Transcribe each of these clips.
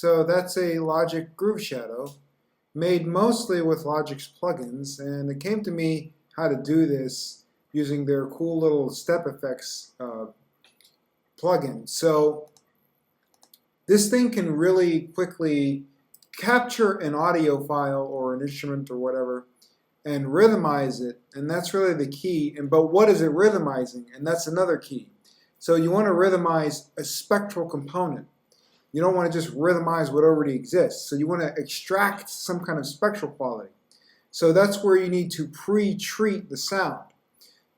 So that's a Logic Groove Shadow made mostly with Logic's plugins, and it came to me how to do this using their cool little Step Effects plugin. So this thing can really quickly capture an audio file or an instrument or whatever and rhythmize it, and that's really the key. But what is it rhythmizing? And that's another key. So you want to rhythmize a spectral component. You don't want to just rhythmize what already exists. So you want to extract some kind of spectral quality. So that's where you need to pre-treat the sound.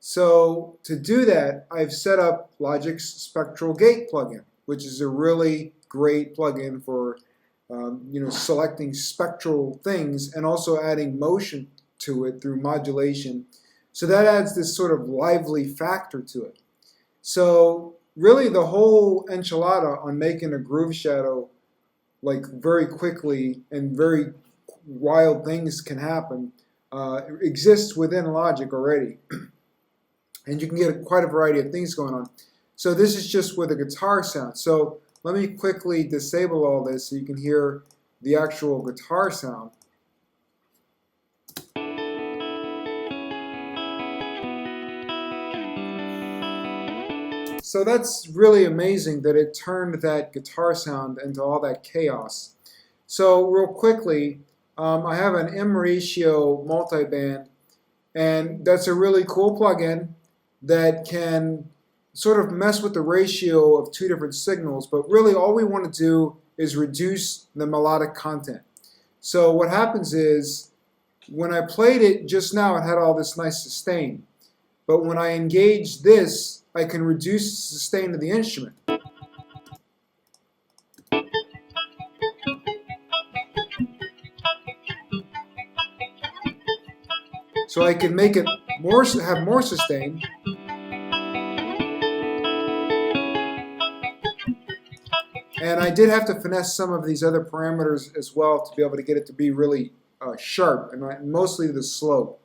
So to do that, I've set up Logic's Spectral Gate plugin, which is a really great plugin for selecting spectral things and also adding motion to it through modulation. So that adds this sort of lively factor to it. So really the whole enchilada on making a groove shadow like very quickly and very wild things can happen exists within Logic already. And you can get quite a variety of things going on. So this is just with a guitar sound. So let me quickly disable all this so you can hear the actual guitar sound. So that's really amazing that it turned that guitar sound into all that chaos. So real quickly, I have an M ratio multiband, and that's a really cool plugin that can sort of mess with the ratio of two different signals, but really all we want to do is reduce the melodic content. So what happens is, when I played it just now, it had all this nice sustain. But when I engage this, I can reduce the sustain of the instrument. So I can make it have more sustain. And I did have to finesse some of these other parameters as well to be able to get it to be really sharp, and mostly the slope.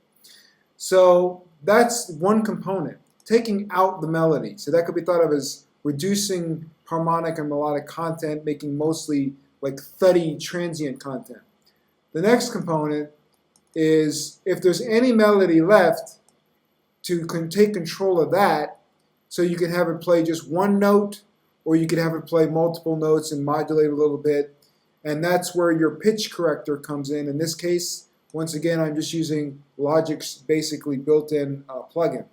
So that's one component, taking out the melody. So that could be thought of as reducing harmonic and melodic content, making mostly like thuddy transient content. The next component is if there's any melody left, to take control of that, so you can have it play just one note, or you could have it play multiple notes and modulate a little bit. And that's where your pitch corrector comes in. In this case, once again, I'm just using Logic's basically built-in plugin.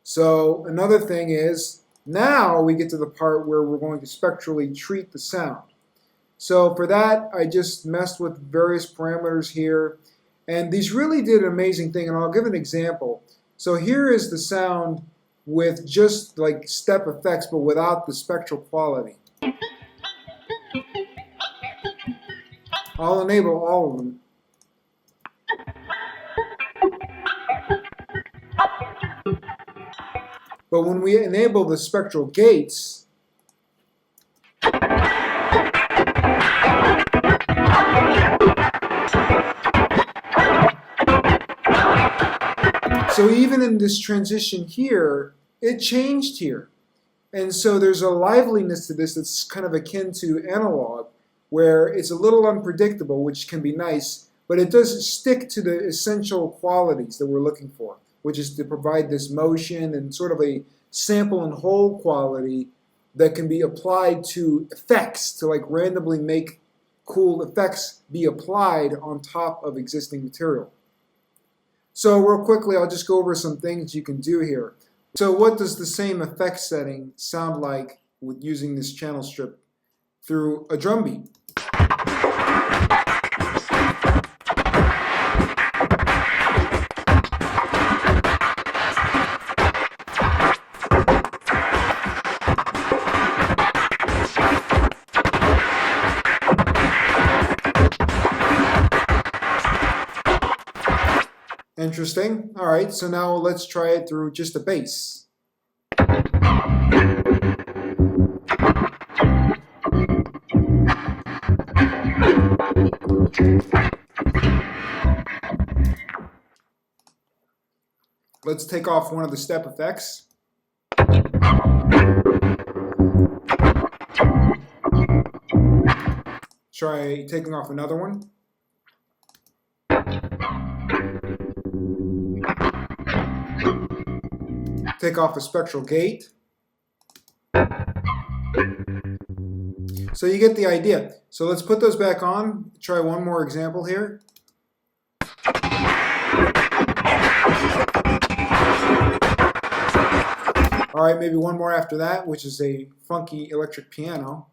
So another thing is, now we get to the part where we're going to spectrally treat the sound. So for that, I just messed with various parameters here. And these really did an amazing thing, and I'll give an example. So here is the sound with just like step effects, but without the spectral quality. I'll enable all of them. But when we enable the spectral gates, so even in this transition here, it changed here. And so there's a liveliness to this that's kind of akin to analog, where it's a little unpredictable, which can be nice, but it does stick to the essential qualities that we're looking for, which is to provide this motion and sort of a sample and hold quality that can be applied to effects, to like randomly make cool effects be applied on top of existing material. So real quickly, I'll just go over some things you can do here. So what does the same effect setting sound like with using this channel strip through a drum beat? Interesting. All right, so now let's try it through just a bass. Let's take off one of the step effects. Try taking off another one. Take off a spectral gate. So you get the idea. So let's put those back on. Try one more example here. All right, maybe one more after that, which is a funky electric piano.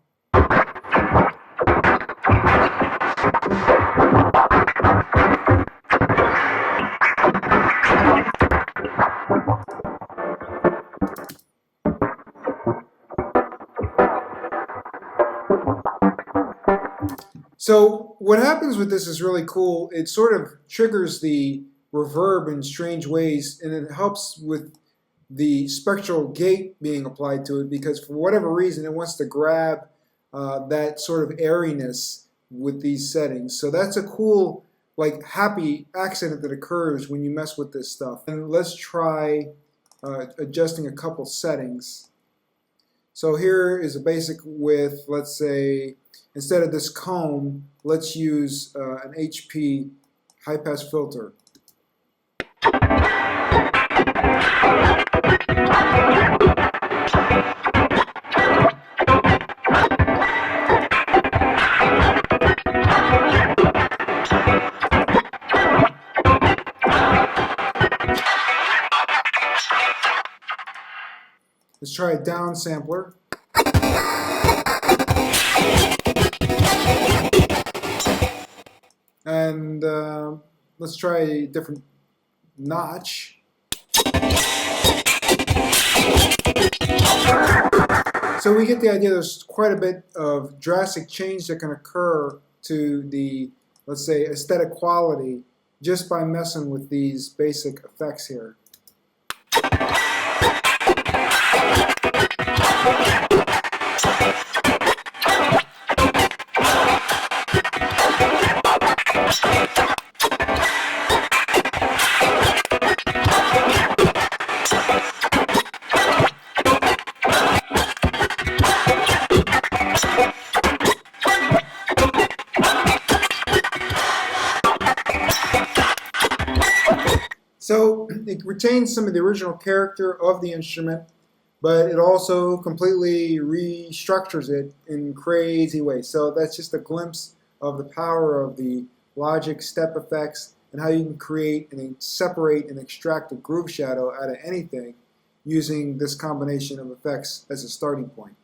So what happens with this is really cool. It sort of triggers the reverb in strange ways, and it helps with the spectral gate being applied to it, because for whatever reason it wants to grab that sort of airiness with these settings. So that's a cool, like, happy accident that occurs when you mess with this stuff. And let's try adjusting a couple settings. So here is a basic width. Let's say instead of this comb, let's use an HP high-pass filter. Let's try a down sampler. And let's try a different notch. So we get the idea. There's quite a bit of drastic change that can occur to the, let's say, aesthetic quality just by messing with these basic effects here. So it retains some of the original character of the instrument, but it also completely restructures it in crazy ways. So that's just a glimpse of the power of the Logic step effects and how you can create and separate and extract a groove shadow out of anything using this combination of effects as a starting point.